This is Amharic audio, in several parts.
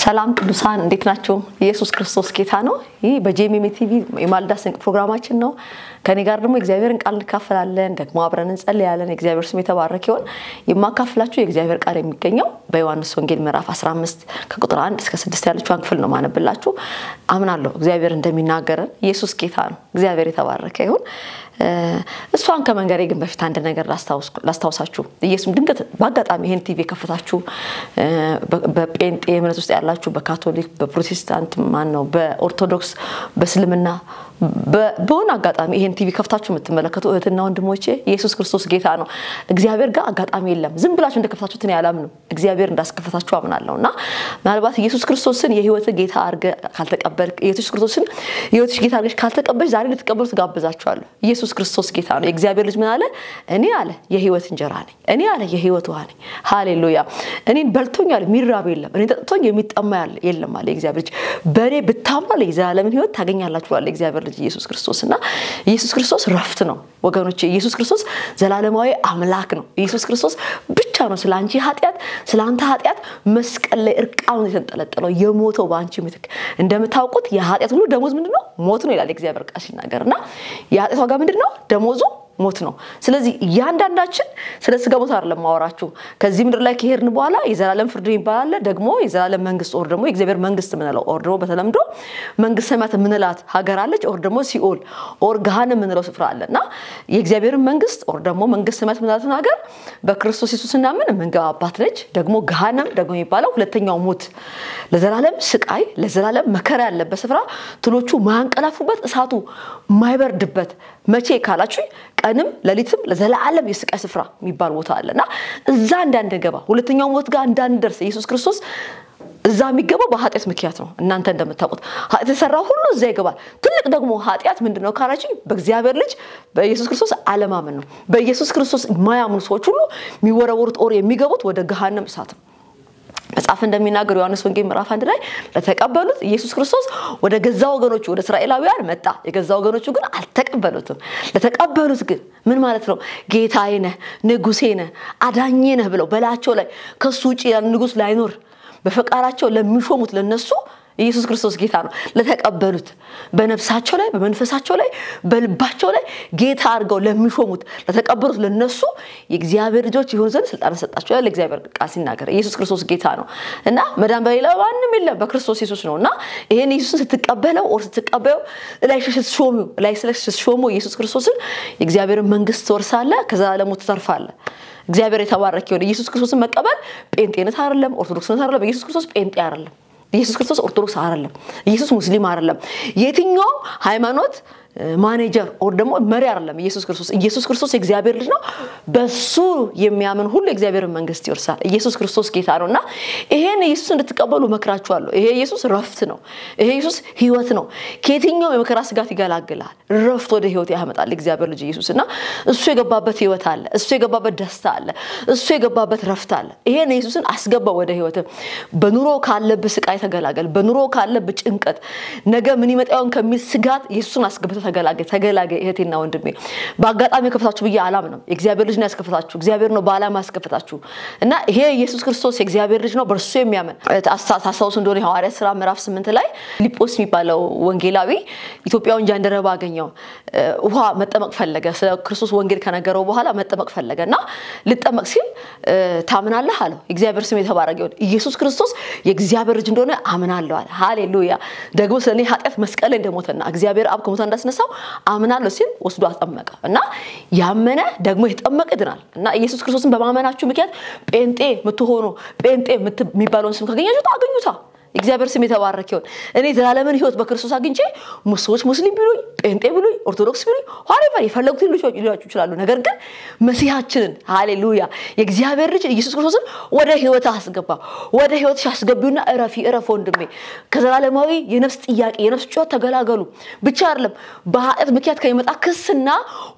ሰላም ቅዱሳን እንዴት ናችሁ? ኢየሱስ ክርስቶስ ጌታ ነው። ይህ በጄኤምኤም ቲቪ የማልዳ ስንቅ ፕሮግራማችን ነው። ከኔ ጋር ደግሞ እግዚአብሔርን ቃል እንካፈላለን፣ ደግሞ አብረን እንጸልያለን። እግዚአብሔር ስም የተባረከ ይሁን። የማካፍላችሁ የእግዚአብሔር ቃል የሚገኘው በዮሐንስ ወንጌል ምዕራፍ 15 ከቁጥር 1 እስከ 6 ያለችውን ክፍል ነው ማነብላችሁ። አምናለሁ እግዚአብሔር እንደሚናገረን። ኢየሱስ ጌታ ነው። እግዚአብሔር የተባረከ ይሁን። እሷን ከመንገሬ ግን በፊት አንድ ነገር ላስታውሳችሁ። ኢየሱስ ድንገት በአጋጣሚ ይሄን ቲቪ ከፍታችሁ በጴንጤ እምነት ውስጥ ያላችሁ በካቶሊክ በፕሮቴስታንት ማነው በኦርቶዶክስ በእስልምና በሆነ አጋጣሚ ይሄን ቲቪ ከፍታችሁ የምትመለከቱ እህትና ወንድሞቼ ኢየሱስ ክርስቶስ ጌታ ነው። እግዚአብሔር ጋር አጋጣሚ የለም። ዝም ብላችሁ እንደከፍታችሁት ነው ያላምኑ እግዚአብሔር እንዳስከፈታችሁ አምናለሁና ምናልባት ኢየሱስ ክርስቶስን የህይወት ጌታ አርገ ካልተቀበልክ ኢየሱስ ክርስቶስን የህይወትሽ ጌታ አርገሽ ካልተቀበልሽ ዛሬ ልትቀበሉት ጋብዛችኋለሁ። ኢየሱስ ክርስቶስ ጌታ ነው። የእግዚአብሔር ልጅ ምን አለ? እኔ አለ የህይወት እንጀራ ነኝ። እኔ አለ የህይወት ውሃ ነኝ። ሃሌሉያ። እኔን በልቶኛል የሚራብ የለም። እኔን ጠጥቶኝ የሚጠማ የለም አለ የእግዚአብሔር ልጅ። በእኔ ብታምኑ ለዘላለምን ህይወት ታገኛላችሁ አለ የእግዚአብሔር ልጅ ኢየሱስ ክርስቶስና ኢየሱስ ክርስቶስ ረፍት ነው ወገኖቼ። ኢየሱስ ክርስቶስ ዘላለማዊ አምላክ ነው። ኢየሱስ ክርስቶስ ብቻ ነው ስላንቺ ኃጢያት ስላንተ ኃጢያት መስቀል ላይ እርቃኑን የተንጠለጠለው የሞተው ባንቺ ምትክ። እንደምታውቁት የኃጢያት ሁሉ ደሞዝ ምንድነው? ሞት ነው ይላል የእግዚአብሔር ቃል ሲናገርና የኃጢያት ዋጋ ምንድነው? ደሞዙ ሞት ነው። ስለዚህ ያንዳንዳችን ስለ ስጋ ሞት አይደለም ማወራችሁ። ከዚህ ምድር ላይ ከሄድን በኋላ የዘላለም ፍርድ ይባላል። ደግሞ የዘላለም መንግስት ኦር ደግሞ የእግዚአብሔር መንግስት ምንለው ኦር ደግሞ በተለምዶ መንግስተ ሰማያት ምንላት ሀገር አለች። ኦር ደግሞ ሲኦል ኦር ገሃነም ምንለው ስፍራ አለና የእግዚአብሔር መንግስት ኦር ደግሞ መንግስተ ሰማያት ምንላትን ሀገር በክርስቶስ ኢየሱስና ምን መንገባባት ነች። ደግሞ ገሃነም ደግሞ የሚባለው ሁለተኛው ሞት ለዘላለም ስቃይ ለዘላለም መከራ ያለበት ስፍራ ትሎቹ ማንቀላፉበት እሳቱ ማይበርድበት መቼ ካላችሁ ቀንም ለሊትም ለዘላለም የስቃይ ስፍራ የሚባል ቦታ አለና እዛ እንዳንገባ ሁለተኛው ሞት ጋር እንዳንደርስ ኢየሱስ ክርስቶስ እዛ የሚገባው በኃጢያት ምክንያት ነው። እናንተ እንደምታውቁት ኃጢያት የሰራው ሁሉ እዛ ይገባል። ትልቅ ደግሞ ኃጢያት ምንድነው ካላችሁ በእግዚአብሔር ልጅ በኢየሱስ ክርስቶስ አለማመን ነው። በኢየሱስ ክርስቶስ የማያምኑ ሰዎች ሁሉ የሚወረወሩት ኦር የሚገቡት ወደ ገሃነም እሳት ነው። መጽሐፍ እንደሚናገር ዮሐንስ ወንጌል ምዕራፍ 1 ላይ ለተቀበሉት ኢየሱስ ክርስቶስ ወደ ገዛ ወገኖቹ ወደ እስራኤላውያን መጣ። የገዛ ወገኖቹ ግን አልተቀበሉትም። ለተቀበሉት ግን ምን ማለት ነው? ጌታዬ ነህ ንጉሴ ነህ አዳኜ ነህ ብለው በላቸው ላይ ከሱ ውጪ ንጉስ ላይኖር በፈቃራቸው ለሚሾሙት ለነሱ ኢየሱስ ክርስቶስ ጌታ ነው። ለተቀበሉት በነፍሳቸው ላይ በመንፈሳቸው ላይ በልባቸው ላይ ጌታ አድርገው ለሚሾሙት ለተቀበሉት ለነሱ የእግዚአብሔር ልጆች ይሁን ዘንድ ስልጣን ሰጣቸው ያለ እግዚአብሔር ቃል ሲናገር ኢየሱስ ክርስቶስ ጌታ ነው እና መዳን በሌላ ማንም የለም በክርስቶስ ኢየሱስ ነውና ይሄን ኢየሱስን ስትቀበለው ኦር ስትቀበዩ ላይ ስትሾሙ ኢየሱስ ክርስቶስን የእግዚአብሔር መንግስት ትወርሳለህ ከዘላለም ትተርፋለህ። እግዚአብሔር የተባረከ ይሁን። ኢየሱስ ክርስቶስን መቀበል ጴንጤነት አይደለም ኦርቶዶክስነት አይደለም። ኢየሱስ ክርስቶስ ጴንጤ አይደለም። ኢየሱስ ክርስቶስ ኦርቶዶክስ አይደለም። ኢየሱስ ሙስሊም አይደለም። የትኛው ሃይማኖት ማኔጀር ኦር ደግሞ መሪ አይደለም። ኢየሱስ ክርስቶስ የእግዚአብሔር ልጅ ነው። በሱ የሚያምን ሁሉ የእግዚአብሔር መንግስት ይወርሳል። ኢየሱስ ክርስቶስ ጌታ ነውና ይሄን ኢየሱስ እንድትቀበሉ መከራችኋለሁ። ይሄ ኢየሱስ ረፍት ነው። ይሄ ኢየሱስ ህይወት ነው። ከየትኛው የመከራ ስጋት ይገላግላል። ረፍት ወደ ህይወት ያመጣል እግዚአብሔር ልጅ ኢየሱስና እሱ የገባበት ህይወት አለ። እሱ የገባበት ደስታ አለ። እሱ የገባበት ረፍት አለ። ይሄን ኢየሱስን አስገባው ወደ ህይወት። በኑሮ ካለበት ስቃይ ተገላገል። በኑሮ ካለበት ጭንቀት ነገ ምን ይመጣውን ከሚል ስጋት ኢየሱስን አስገባው ተገላገ እህቴና ወንድሜ። በአጋጣሚ ከፍታችሁ ብዬ አላምንም። የእግዚአብሔር ልጅ ነው ያስከፈታችሁ። እግዚአብሔር ነው ባላማ ያስከፈታችሁ እና ይሄ ኢየሱስ ክርስቶስ የእግዚአብሔር ልጅ ነው። በእርሱ የሚያምን ታሳውሱ እንደሆነ ሐዋርያት ሥራ ምዕራፍ 8 ላይ ፊልጶስ የሚባለው ወንጌላዊ ኢትዮጵያውን ጃንደረባ አገኘው። ውሃ መጠመቅ ፈለገ። ስለ ክርስቶስ ወንጌል ከነገረው በኋላ መጠመቅ ፈለገና ልጠመቅ ሲል ታምናለህ አለው። እግዚአብሔር ስም የተባረከ ይሁን። ኢየሱስ ክርስቶስ የእግዚአብሔር ልጅ እንደሆነ አምናለሁ አለ። ሃሌሉያ። ደግሞ ስለኔ ኃጢያት መስቀል ላይ እንደሞተና እግዚአብሔር አብ ከሞተ እንዳስነሳው አምናለሁ ሲል ወስዶ አጠመቀ እና ያመነ ደግሞ የተጠመቀ ይድናል። እና ኢየሱስ ክርስቶስን በማመናችሁ ምክንያት ጴንጤ ምትሆኑ ጴንጤ የሚባለውን ስም ካገኛችሁ ታገኙታ። እግዚአብሔር ስም የተባረከ ይሁን። እኔ ዘላለምን ህይወት በክርስቶስ አግኝቼ ሰዎች ሙስሊም ቢሉኝ ጴንጤ ቢሉኝ ኦርቶዶክስ ቢሉኝ ሆሪፋይ የፈለጉት ሊሏችሁ ይችላሉ። ነገር ግን መሲሐችንን ሃሌሉያ የእግዚአብሔር ልጅ ኢየሱስ ክርስቶስን ወደ ህይወት አስገባ። ወደ ህይወት ያስገቡና እረፍ ወንድሜ። ከዘላለማዊ የነፍስ ጥያቄ የነፍስ ጩኸት ተገላገሉ። ብቻ አይደለም በኃጢአት ምክንያት ከመጣ ክስና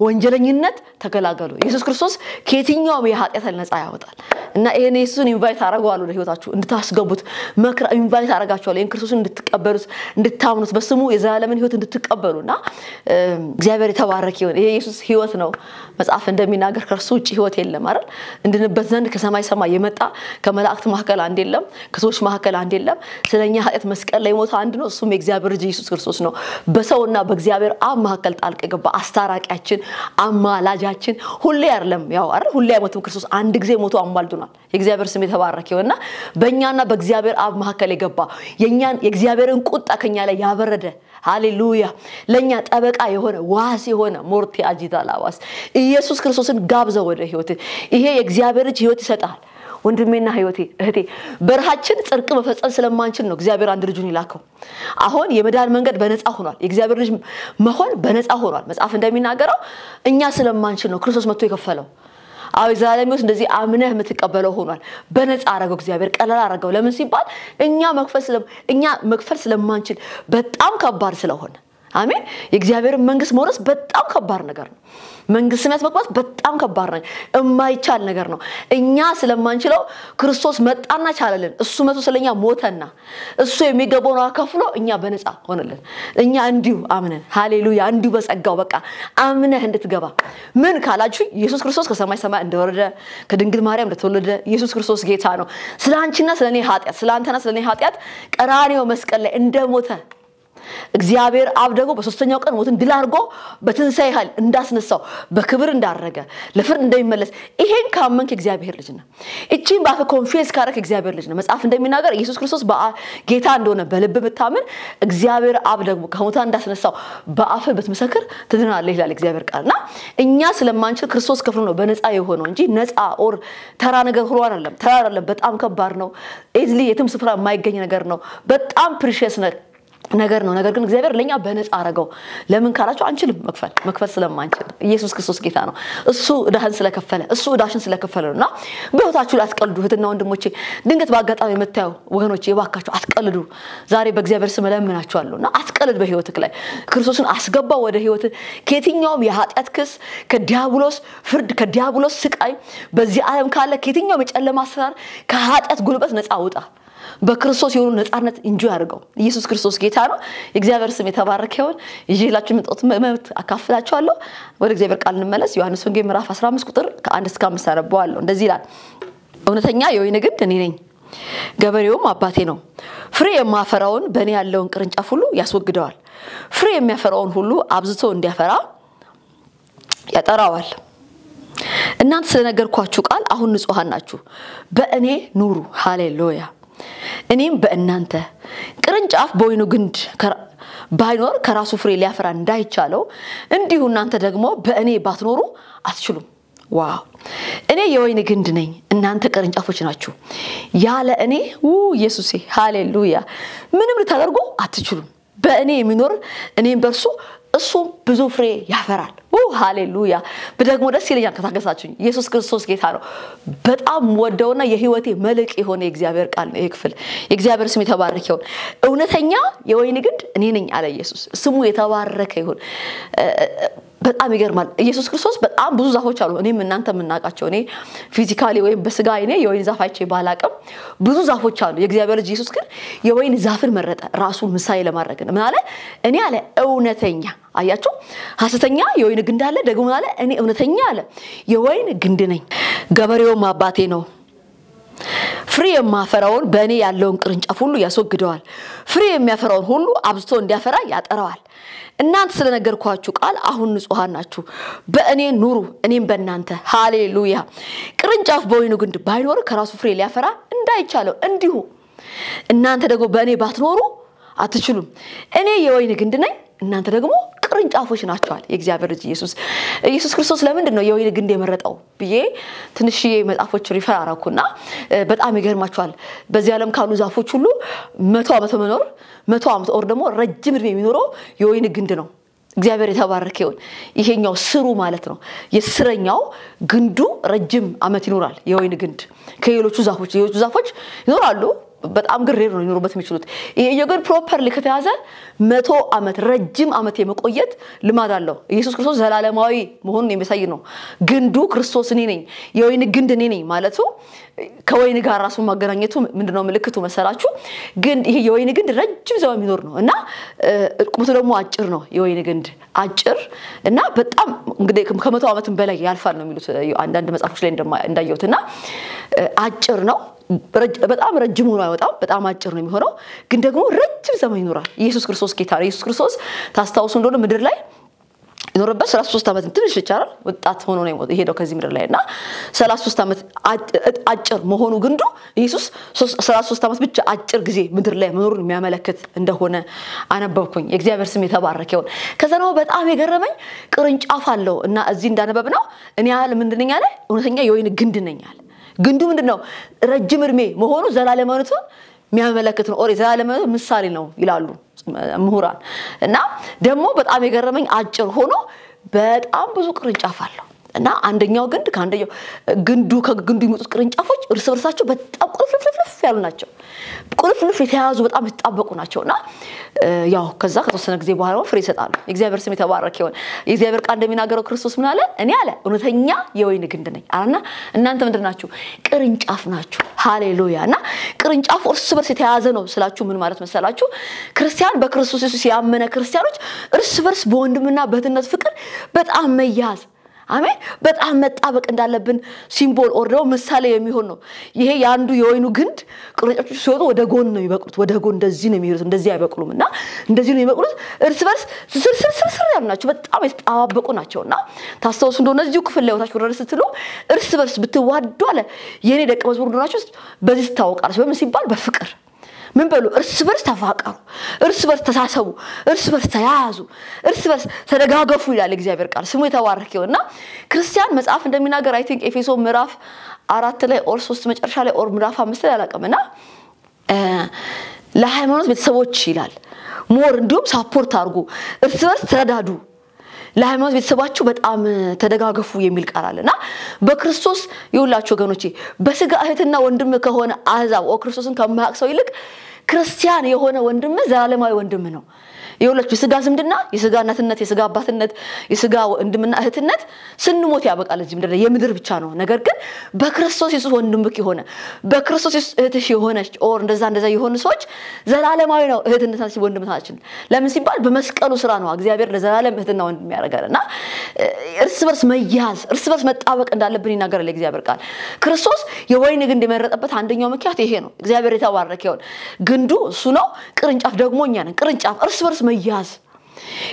ወንጀለኝነት ተገላገሉ። ኢየሱስ ክርስቶስ ከየትኛውም የኃጢአት ነፃ ያወጣል እና ይሄን ኢየሱስን ኢንቫይት አረጋዋለሁ ወደ ህይወታችሁ እንድታስገቡት መክራ ኢንቫይት አረጋችኋለሁ ይሄን ክርስቶስን እንድትቀበሉት እንድታምኑት በስሙ የዘላለምን ህይወት እንድትቀበሉና እግዚአብሔር የተባረከ ይሁን ይሄ ኢየሱስ ህይወት ነው መጽሐፍ እንደሚናገር ከእርሱ ውጪ ህይወት የለም አይደል እንድንበት ዘንድ ከሰማይ ሰማይ የመጣ ከመላእክት መካከል አንድ የለም ከሰዎች መካከል አንድ የለም ስለኛ ኃጢአት መስቀል ላይ ሞተ አንድ ነው እሱም የእግዚአብሔር ልጅ ኢየሱስ ክርስቶስ ነው በሰውና በእግዚአብሔር አብ መካከል ጣልቃ ገባ አስታራቂያችን አማላጃችን ሁሌ አይደለም ያው አይደል ሁሌ አይሞትም ክርስቶስ አንድ ጊዜ ሞቶ አማልዶናል የእግዚአብሔር ስም የተባረከ ይሁንና በእኛና በእግዚአብሔር አብ መካከል የገባ የኛን የእግዚአብሔርን ቁጣ ከኛ ላይ ያበረደ ሃሌሉያ ለኛ ጠበቃ የሆነ ዋስ የሆነ ሞርቴ አጂታላዋስ ኢየሱስ ክርስቶስን ጋብዘው ወደ ህይወት ይሄ የእግዚአብሔር ልጅ ህይወት ይሰጣል ወንድሜና ህይወቴ እህቴ በርሃችን ጽድቅ መፈጸም ስለማንችል ነው እግዚአብሔር አንድ ልጁን ይላከው አሁን የመዳን መንገድ በነፃ ሆኗል የእግዚአብሔር ልጅ መሆን በነፃ ሆኗል መጽሐፍ እንደሚናገረው እኛ ስለማንችል ነው ክርስቶስ መጥቶ የከፈለው አው ዘላለሚውስ እንደዚህ አምነህ የምትቀበለው ሆኗል በነፃ አረጋው እግዚአብሔር ቀላል አረጋው ለምን ሲባል እኛ መክፈል ስለማንችል በጣም ከባድ ስለሆነ አሜን የእግዚአብሔር መንግስት መውረስ በጣም ከባድ ነገር ነው መንግስት ሰማያት መግባት በጣም ከባድ ነው የማይቻል ነገር ነው እኛ ስለማንችለው ክርስቶስ መጣና ቻለልን እሱ መቶ ስለኛ ሞተና እሱ የሚገባውን አከፍሎ እኛ በነፃ ሆነልን እኛ እንዲሁ አምነን ሃሌሉያ እንዲሁ በጸጋው በቃ አምነህ እንድትገባ ምን ካላችሁ ኢየሱስ ክርስቶስ ከሰማይ ሰማይ እንደወረደ ከድንግል ማርያም እንደተወለደ ኢየሱስ ክርስቶስ ጌታ ነው ስላንቺና ስለኔ ኃጢአት ስላንተና ስለኔ ኃጢአት ቀራንዮ መስቀል ላይ እንደሞተ እግዚአብሔር አብ ደግሞ በሶስተኛው ቀን ሞትን ድል አድርጎ በትንሳኤ ኃይል እንዳስነሳው በክብር እንዳረገ ለፍርድ እንደሚመለስ ይሄን ካመንክ እግዚአብሔር ልጅ ነው እቺን ባፈ ኮንፊስ ካረክ እግዚአብሔር ልጅ ነው መጽሐፍ እንደሚናገር ኢየሱስ ክርስቶስ ጌታ እንደሆነ በልብ ብታምን እግዚአብሔር አብ ደግሞ ከሞታን እንዳስነሳው በአፍ ብትመሰክር ትድናለህ ይላል እግዚአብሔር ቃልና እኛ ስለማንችል ክርስቶስ ከፍሎ ነው በነፃ የሆነው እንጂ ነፃ ኦር ተራ ነገር ሆኖ አይደለም በጣም ከባድ ነው ኤዝሊ የትም ስፍራ የማይገኝ ነገር ነው በጣም ፕሪሺየስ ነገር ነው ነገር ግን እግዚአብሔር ለኛ በነፃ አረጋው ለምን ካላችሁ አንችልም መክፈል ስለማንችል ኢየሱስ ክርስቶስ ጌታ ነው እሱ ዳህን ስለከፈለ እሱ ዳሽን ስለከፈለ ነውና በህይወታችሁ አትቀልዱ እህትና ወንድሞቼ ድንገት ባጋጣሚ የምታዩ ወገኖቼ ይባካችሁ አትቀልዱ ዛሬ በእግዚአብሔር ስም ለምናችኋለሁና አትቀልድ በህይወትክ ላይ ክርስቶስን አስገባው ወደ ህይወት ከየትኛውም የኃጢአት ክስ ከዲያብሎስ ፍርድ ከዲያብሎስ ስቃይ በዚህ ዓለም ካለ ከየትኛውም የጨለማ አሰራር ከኃጢአት ጉልበት ነፃ ውጣ በክርስቶስ የሆነ ነፃነት እንጆይ አድርገው ኢየሱስ ክርስቶስ ጌታ ነው እግዚአብሔር ስም የተባረከ ይሁን ይዤላችሁ መጣሁት መብት አካፍላችኋለሁ ወደ እግዚአብሔር ቃል እንመለስ ዮሐንስ ወንጌል ምዕራፍ 15 ቁጥር ከ1 እስከ 5 አነባዋለሁ እንደዚህ ይላል እውነተኛ የወይን ግንድ እኔ ነኝ ገበሬውም አባቴ ነው ፍሬ የማፈራውን በእኔ ያለውን ቅርንጫፍ ሁሉ ያስወግደዋል ፍሬ የሚያፈራውን ሁሉ አብዝቶ እንዲያፈራ ያጠራዋል እናንተ ስለነገርኳችሁ ቃል አሁን ንጹሃን ናችሁ በእኔ ኑሩ ሃሌሉያ እኔም በእናንተ ቅርንጫፍ በወይኑ ግንድ ባይኖር ከራሱ ፍሬ ሊያፈራ እንዳይቻለው እንዲሁ እናንተ ደግሞ በእኔ ባትኖሩ አትችሉም ዋው እኔ የወይን ግንድ ነኝ እናንተ ቅርንጫፎች ናችሁ ያለ እኔ ኢየሱስ ሃሌሉያ ምንም ልታደርጉ አትችሉም በእኔ የሚኖር እኔም በርሱ እሱ ብዙ ፍሬ ያፈራል ሃሌሉያ በደግሞ ደስ ይለኛል ከታገሳችሁኝ ኢየሱስ ክርስቶስ ጌታ ነው በጣም ወደውና የህይወቴ መልክ የሆነ እግዚአብሔር ቃል ነው ይክፈል እግዚአብሔር ስም የተባረከ ይሁን እውነተኛ የወይን ግንድ እኔ ነኝ አለ ኢየሱስ ስሙ የተባረከ ይሁን በጣም ይገርማል ኢየሱስ ክርስቶስ በጣም ብዙ ዛፎች አሉ እኔም እናንተም እናቃቸው እኔ ፊዚካሊ ወይም በስጋ እኔ የወይን ዛፍ አይቼ ባላቀም ብዙ ዛፎች አሉ የእግዚአብሔር ልጅ ኢየሱስ ግን የወይን ዛፍን መረጠ ራሱን ምሳሌ ለማድረግ ምን አለ እኔ አለ እውነተኛ አያችሁ ሐሰተኛ የወይን ግንድ አለ ደግሞ አለ እኔ እውነተኛ አለ የወይን ግንድ ነኝ ገበሬውም አባቴ ነው ፍሬ የማፈራውን በእኔ ያለውን ቅርንጫፍ ሁሉ ያስወግደዋል ፍሬ የሚያፈራውን ሁሉ አብዝቶ እንዲያፈራ ያጠራዋል እናንተ ስለነገርኳችሁ ቃል አሁን ንጹሃን ናችሁ በእኔ ኑሩ እኔም በእናንተ ሃሌሉያ ቅርንጫፍ በወይኑ ግንድ ባይኖር ከራሱ ፍሬ ሊያፈራ እንዳይቻለው እንዲሁ እናንተ ደግሞ በእኔ ባትኖሩ አትችሉም እኔ የወይን ግንድ ነኝ እናንተ ደግሞ ቅርንጫፎች ናችኋል የእግዚአብሔር ልጅ ኢየሱስ ክርስቶስ ለምንድን ነው የወይን ግንድ የመረጠው ብዬ ትንሽዬ መጽሐፎች ሪፈር አረኩና በጣም ይገርማችኋል በዚህ ዓለም ካሉ ዛፎች ሁሉ 100 ዓመት መኖር 100 ዓመት ኦር ደግሞ ረጅም እድሜ የሚኖረው የወይን ግንድ ነው እግዚአብሔር የተባረከ ይሁን ይሄኛው ስሩ ማለት ነው የስረኛው ግንዱ ረጅም ዓመት ይኖራል የወይን ግንድ ከሌሎቹ ዛፎች ይኖራሉ በጣም ግሬር ነው ሊኖርበት የሚችሉት ይሄ ግን ፕሮፐርሊ ከተያዘ 100 ዓመት ረጅም ዓመት የመቆየት ልማድ አለው ኢየሱስ ክርስቶስ ዘላለማዊ መሆኑን የሚያሳይ ነው ግንዱ ክርስቶስ እኔ ነኝ የወይን ግንድ እኔ ነኝ ማለቱ ከወይን ጋር ራሱ ማገናኘቱ ምንድነው ምልክቱ መሰላችሁ ግን ይሄ የወይን ግንድ ረጅም ዘመን የሚኖር ነው እና ቁመቱ ደግሞ አጭር ነው የወይን ግንድ አጭር እና በጣም እንግዲህ ከ100 ዓመት በላይ ያልፋል ነው የሚሉት አንዳንድ መጽሐፎች ላይ እንዳየሁትና አጭር ነው በጣም ረጅም ሆኖ አይወጣም በጣም አጭር ነው የሚሆነው ግን ደግሞ ረጅም ዘመን ይኖራል ኢየሱስ ክርስቶስ ጌታ ነው ኢየሱስ ክርስቶስ ታስታውሱ እንደሆነ ምድር ላይ ይኖርበት 33 ዓመት ትንሽ ይቻላል ወጣት ሆኖ ነው የሄደው ከዚህ ምድር ላይና 33 ዓመት አጭር መሆኑ ግንዱ ኢየሱስ 33 ዓመት ብቻ አጭር ጊዜ ምድር ላይ መኖሩን የሚያመለክት እንደሆነ አነበብኩኝ የእግዚአብሔር ስም የተባረከው ከዛ ነው በጣም የገረመኝ ቅርንጫፍ አለው እና እዚህ እንዳነበብነው እኔ ያህል ምንድነኛ ላይ እውነተኛ የወይን ግንድ ነኛል ግንዱ ምንድነው ረጅም እድሜ መሆኑ ዘላለማዊነቱን የሚያመለክት ነው ኦሬ ዘላለማዊ ምሳሌ ነው ይላሉ ምሁራን እና ደግሞ በጣም የገረመኝ አጭር ሆኖ በጣም ብዙ ቅርንጫፍ አለው እና አንደኛው ግንድ ከአንደኛው ከግንዱ የሚወጡት ቅርንጫፎች እርስ በርሳቸው በጣም ቁልፍልፍ ያሉ ናቸው ቁልፍልፍ የተያዙ በጣም የተጣበቁ ናቸውና ያው ከዛ ከተወሰነ ጊዜ በኋላ ፍሬ ይሰጣሉ የእግዚአብሔር ስም የተባረከ ይሁን የእግዚአብሔር ቃል እንደሚናገረው ክርስቶስ ምን አለ እኔ አለ እውነተኛ የወይን ግንድ ነኝ አለና እናንተ ምንድናችሁ ቅርንጫፍ ናችሁ ሃሌሉያና ቅርንጫፉ እርስ በርስ የተያዘ ነው ስላችሁ ምን ማለት መሰላችሁ ክርስቲያን በክርስቶስ ኢየሱስ ያመነ ክርስቲያኖች እርስ በርስ በወንድምና በእህትነት ፍቅር በጣም መያዝ አሜን በጣም መጣበቅ እንዳለብን ሲምቦል ኦር ነው ምሳሌ የሚሆን ነው ይሄ ያንዱ የወይኑ ግንድ ቅርንጫፎች ሲወጡ ወደ ጎን ነው ይበቅሉት ወደ ጎን እንደዚህ ነው የሚሄዱት እንደዚህ አይበቅሉምና እንደዚህ ነው የሚበቅሉት እርስ በርስ ስር ያልናቸው በጣም የተጣበቁ ናቸውና ታስተውሱ እንደሆነ እዚሁ ክፍል ላይ ወታችሁ ወረደ ስትሉ እርስ በርስ ብትዋዱ አለ የኔ ደቀ መዝሙር እንደሆናችሁ በዚህ ታውቃላችሁ በምን ሲባል በፍቅር ምን በሉ እርስ በርስ ተፋቀሩ እርስ በርስ ተሳሰቡ እርስ በርስ ተያዙ እርስ በርስ ተደጋገፉ ይላል እግዚአብሔር ቃል ስሙ የተባረከውና ክርስቲያን መጽሐፍ እንደሚናገር አይ ቲንክ ኤፌሶን ምዕራፍ 4 ላይ ኦር 3 መጨረሻ ላይ ኦር ምዕራፍ 5 ላይ አላቀምና ለሃይማኖት ቤተሰቦች ይላል ሞር እንዲሁም ሳፖርት አድርጉ እርስ በርስ ተረዳዱ ለሃይማኖት ቤተሰባችሁ በጣም ተደጋገፉ የሚል ቃል አለና በክርስቶስ ይውላችሁ ወገኖቼ በስጋ እህትና ወንድም ከሆነ አሕዛብ ክርስቶስን ከማያውቅ ሰው ይልቅ ክርስቲያን የሆነ ወንድም ዘላለማዊ ወንድም ነው ይውላችሁ ስጋ ዝምድና የስጋ እናትነት የስጋ አባትነት የስጋ ወንድምና እህትነት ስንሞት ያበቃል እዚህ ምድር የምድር ብቻ ነው ነገር ግን በክርስቶስ ኢየሱስ ወንድምክ የሆነ በክርስቶስ ኢየሱስ እህትሽ የሆነች ኦር እንደዛ የሆኑ ሰዎች ዘላለማዊ ነው እህትነታችን ወንድምታችን ለምን ሲባል በመስቀሉ ስራ ነው እግዚአብሔር ለዘላለም እህትና ወንድም ያደርጋልና እርስ በርስ መያዝ እርስ በርስ መጣበቅ እንዳለብን ይናገራል እግዚአብሔር ቃል ክርስቶስ የወይን ግንድ የመረጠበት አንደኛው ምክንያት ይሄ ነው እግዚአብሔር የተባረከ ይሁን ግንዱ እሱ ነው ቅርንጫፍ ደግሞ እኛ ነን ቅርንጫፍ እርስ በርስ መያዝ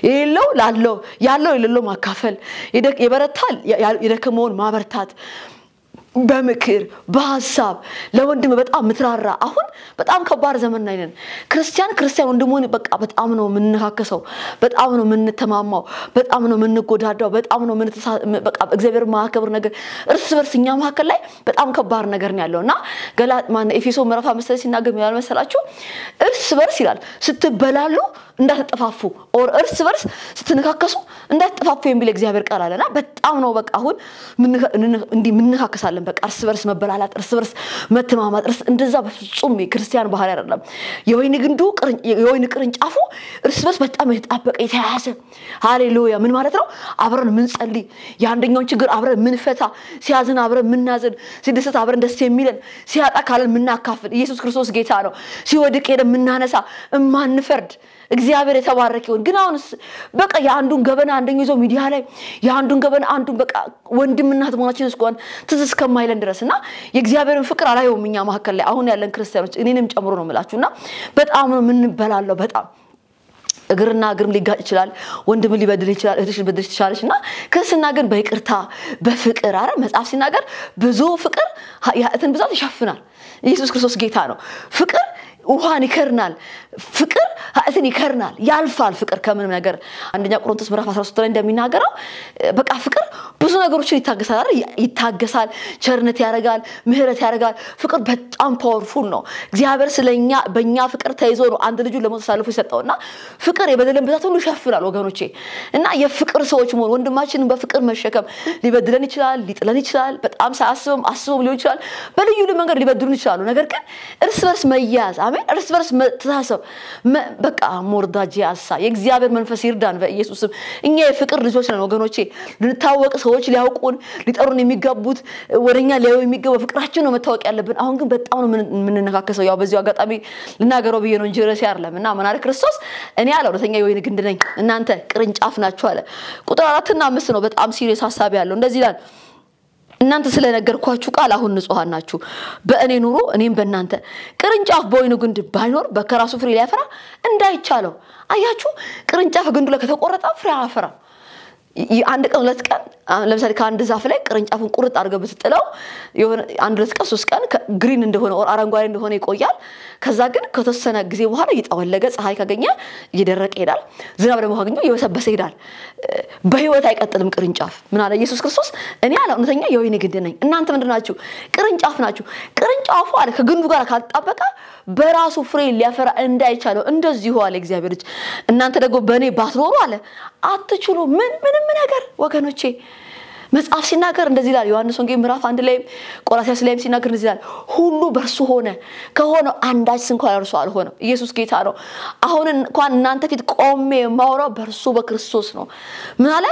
የሌለው ላለው ያለው የሌለው ማካፈል የበረታል የደከመውን ማበርታት በምክር በሐሳብ ለወንድም በጣም ምትራራ አሁን በጣም ከባድ ዘመን ላይ ነን ክርስቲያን ወንድሙን በቃ በጣም ነው ምንነካከሰው በጣም ነው ምንተማማው በጣም ነው ምንጎዳዳው በጣም ነው በቃ እግዚአብሔር ማከብር ነገር እርስ በርስ እኛ መካከል ላይ በጣም ከባድ ነገር ነው ያለውና ኤፌሶን ምዕራፍ 5 ላይ ሲናገር ምን መሰላችሁ እርስ በርስ ይላል ስትበላሉ እንዳትጠፋፉ ኦር እርስ በርስ ስትነካከሱ እንዳትጠፋፉ የሚል እግዚአብሔር ቃል አለና በጣም ነው በቃ አሁን እንዲ ምንነካከሳለን በቃ እርስ በርስ መበላላት እርስ በርስ መተማማት እንደዛ በፍጹም ክርስቲያን ባህሪ አይደለም የወይን ቅርንጫፉ እርስ በርስ በጣም የተጣበቀ የተያያዘ ሃሌሉያ ምን ማለት ነው አብረን ምንጸልይ ያንደኛውን ችግር አብረን ምንፈታ ሲያዝን አብረን ምናዝን ሲደሰት አብረን ደስ የሚለን ሲያጣ ካለን ምናካፍል ኢየሱስ ክርስቶስ ጌታ ነው ሲወድቅ ሄደን ምናነሳ እማንፈርድ እግዚአብሔር የተባረከ ይሁን ግን አሁንስ በቃ ያንዱን ገበና አንደኛው ይዞ ሚዲያ ላይ ያንዱን ገበና አንዱን በቃ ወንድምና እህቶቻችን እስኳን ትዝስ ከማይለን ድረስና የእግዚአብሔርን ፍቅር አላየውም እኛ መካከል ላይ አሁን ያለን ክርስቲያኖች እኔንም ጨምሮ ነው መላችሁና በጣም ነው ምንበላለው በጣም እግርና እግርም ሊጋጭ ይችላል ወንድም ሊበድል ይችላል እህትሽ ሊበድል ይችላልና ክርስትና ግን በይቅርታ በፍቅር አረ መጽሐፍ ሲናገር ብዙ ፍቅር ያትን ብዛት ይሸፍናል ኢየሱስ ክርስቶስ ጌታ ነው ፍቅር ውሃን ይከርናል ፍቅር ኃጢአትን ይከርናል ያልፋል ፍቅር ከምንም ነገር አንደኛ ቆሮንቶስ ምዕራፍ 13 ላይ እንደሚናገረው በቃ ፍቅር ብዙ ነገሮችን ይታገሳል ቸርነት ያደርጋል ምህረት ያደርጋል ፍቅር በጣም ፓወርፉል ነው እግዚአብሔር ስለኛ በእኛ ፍቅር ተይዞ ነው አንድ ልጅ ለሞት ሳልፎ ይሰጣውና ፍቅር የበደልን ብዛት ሁሉ ይሸፍናል ወገኖቼ እና የፍቅር ሰዎች መሆን ወንድማችንን በፍቅር መሸከም ሊበድለን ይችላል ሊጥለን ይችላል በጣም አስበው ሊሆን ይችላል በልዩ መንገድ ሊበድሉን ይችላሉ ነገር ግን እርስ በርስ መያዝ አሜን እርስ በርስ መተሳሰብ በቃ ሞርዳጂያሳ የእግዚአብሔር መንፈስ ይርዳን በኢየሱስም እኛ የፍቅር ልጆች ነን ወገኖቼ ልንታወቅ ሰዎች ሊያውቁን ሊጠሩን የሚገቡት ወደኛ ሊያዩ የሚገቡ ፍቅራችን ነው መታወቅ ያለብን አሁን ግን በጣም ነው ምንነካከሰው ያው በዚሁ አጋጣሚ ልናገረው ብዬ ነው እንጂ ርዕስ አይደለምና ማናረ ክርስቶስ እኔ አለ ወደኛ የወይን ግንድ ነኝ እናንተ ቅርንጫፍ ናችሁ አለ ቁጥር 4 እና 5 ነው በጣም ሲሪየስ ሐሳብ ያለው እንደዚህ ይላል እናንተ ስለነገርኳችሁ ቃል አሁን ንጹሃን ናችሁ በእኔ ኑሮ እኔም በእናንተ ቅርንጫፍ በወይኑ ግንድ ባይኖር በከራሱ ፍሬ ሊያፈራ እንዳይቻለው አያችሁ ቅርንጫፍ ግንዱ ላይ ከተቆረጠ ፍሬ አያፈራ አንድ ቀን ሁለት ቀን ለምሳሌ ከአንድ ዛፍ ላይ ቅርንጫፉን ቁርጥ አድርገህ ብትጥለው የሆነ አንድ ሁለት ቀን ሶስት ቀን ግሪን እንደሆነ ኦር አረንጓዴ እንደሆነ ይቆያል ከዛ ግን ከተወሰነ ጊዜ በኋላ ይጣወለገ ፀሐይ ካገኘ ይደረቅ ይሄዳል ዝናብ ደግሞ ካገኘ ይወሰበሰ ይሄዳል በህይወት አይቀጥልም ቅርንጫፍ ምን አለ ኢየሱስ ክርስቶስ እኔ አለ እውነተኛ የወይን ግንድ ነኝ እናንተ ምንድናችሁ ቅርንጫፍ ናችሁ ቅርንጫፉ አለ ከግንዱ ጋር ካልጣበቀ በራሱ ፍሬ ሊያፈራ እንዳይቻለው እንደዚህ ሆነ እግዚአብሔር ልጅ እናንተ ደግሞ በእኔ ባትኖሩ አለ አትችሉ ምንም ነገር ወገኖቼ መጽሐፍ ሲናገር እንደዚህ ይላል ዮሐንስ ወንጌል ምዕራፍ 1 ላይ ቆላስይስ ላይ ሲናገር እንደዚህ ይላል ሁሉ በርሱ ሆነ ከሆነ አንዳች እንኳን እርሱ አልሆነም ኢየሱስ ጌታ ነው አሁን እንኳን እናንተ ፊት ቆሜ ማውራው በርሱ በክርስቶስ ነው ምን አለ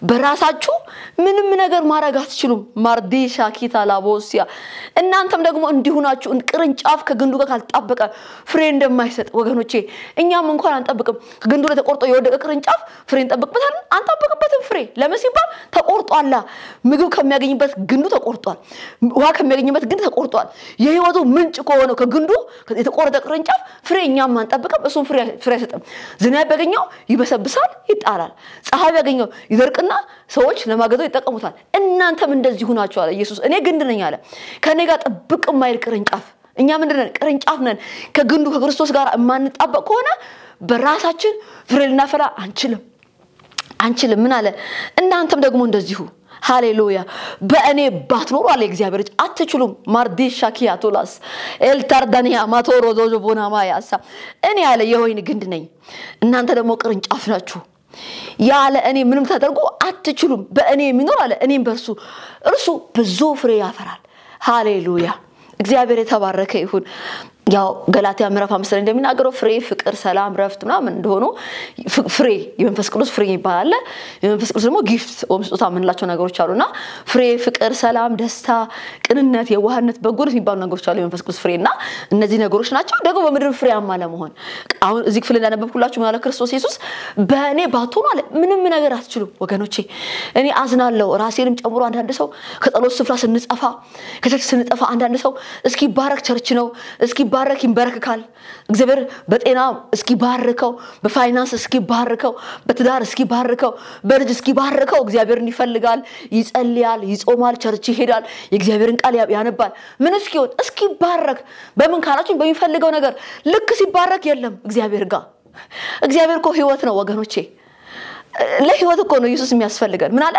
በራሳችሁ ምንም ነገር ማድረግ አትችሉም ማርዲሻ ኪታ ላቦሲያ እናንተም ደግሞ እንዲሁናችሁ ቅርንጫፍ ከግንዱ ጋር ካልጣበቀ ፍሬ እንደማይሰጥ ወገኖቼ እኛም እንኳን አንጠብቅም ከግንዱ ላይ ተቆርጦ የወደቀ ቅርንጫፍ ፍሬ እንጠብቅበታለን አንጠብቅበትም ፍሬ ለምን ሲባል ተቆርጧል ምግብ ከሚያገኝበት ግንዱ ተቆርጧል ውሃ ከሚያገኝበት ግንዱ ተቆርጧል የህይወቱ ምንጭ ከሆነ ከግንዱ የተቆረጠ ቅርንጫፍ ፍሬኛም አንጠብቅም እሱን ፍሬ አይሰጥም ዝናብ ያገኘው ይበሰብሳል ይጣላል ፀሐይ ያገኘው ይደርቅና ሰዎች ለማገዶ ይጠቀሙታል እናንተም እንደዚህ ሆናችሁ አለ ኢየሱስ እኔ ግንድ ነኝ አለ ከኔ ጋር ጥብቅ ማይል ቅርንጫፍ እኛ ምንድነን ቅርንጫፍ ነን ከግንዱ ከክርስቶስ ጋር ማንጣበቅ ከሆነ በራሳችን ፍሬ ልናፈራ አንችልም ምን አለ እናንተም ደግሞ እንደዚሁ ሃሌሉያ በእኔ ባትኖሩ አለ እግዚአብሔር አትችሉም ማርዲሻ ኪያቶላስ ኤልታርዳኒያ ማቶሮ ዶጆቦና ማያሳ እኔ ያለ የወይን ግንድ ነኝ እናንተ ደግሞ ቅርንጫፍ ናችሁ ያለ እኔ ምንም ታደርጉ አትችሉም በእኔ የሚኖር አለ እኔም እርሱ ብዙ ፍሬ ያፈራል ሃሌሉያ እግዚአብሔር የተባረከ ይሁን ያው ገላትያ ምዕራፍ 5 ላይ እንደሚናገረው ፍሬ ፍቅር ሰላም ረፍት ምናምን እንደሆኑ ፍሬ የመንፈስ ቅዱስ ፍሬ ይባላል የመንፈስ ቅዱስ ደግሞ ጊፍት ስጦታ ምንላቸው ነገሮች አሉና ፍሬ ፍቅር ሰላም ደስታ ቅንነት የዋህነት በጎነት የሚባሉ ነገሮች አሉ የመንፈስ ቅዱስ ፍሬና እነዚህ ነገሮች ናቸው ደግሞ በምድር ፍሬያማ ለመሆን አሁን እዚህ ክፍል እንዳነበብኩላችሁ ማለት ክርስቶስ ኢየሱስ በእኔ ባትሆኑ አለ ምንም ነገር አትችሉም ወገኖቼ እኔ አዝናለሁ ራሴንም ጨምሮ አንዳንድ ሰው ከጸሎት ስፍራ ስንጸፋ ከቸርች ስንጠፋ አንዳንድ ሰው እስኪ ባረክ ቸርች ነው እስኪ ባረክ ይንበረከካል እግዚአብሔር በጤና እስኪ ባርከው በፋይናንስ እስኪ ባርከው በትዳር እስኪ ባርከው በልጅ እስኪ ባርከው እግዚአብሔርን ይፈልጋል ይጸልያል ይጾማል ቸርች ይሄዳል የእግዚአብሔርን ቃል ያነባል ምን እስኪ ባረክ በምን ካላችሁ በሚፈልገው ነገር ልክ ሲባረክ የለም እግዚአብሔር እኮ ህይወት ነው ወገኖቼ ለህይወት እኮ ነው ኢየሱስ የሚያስፈልገን ምን አለ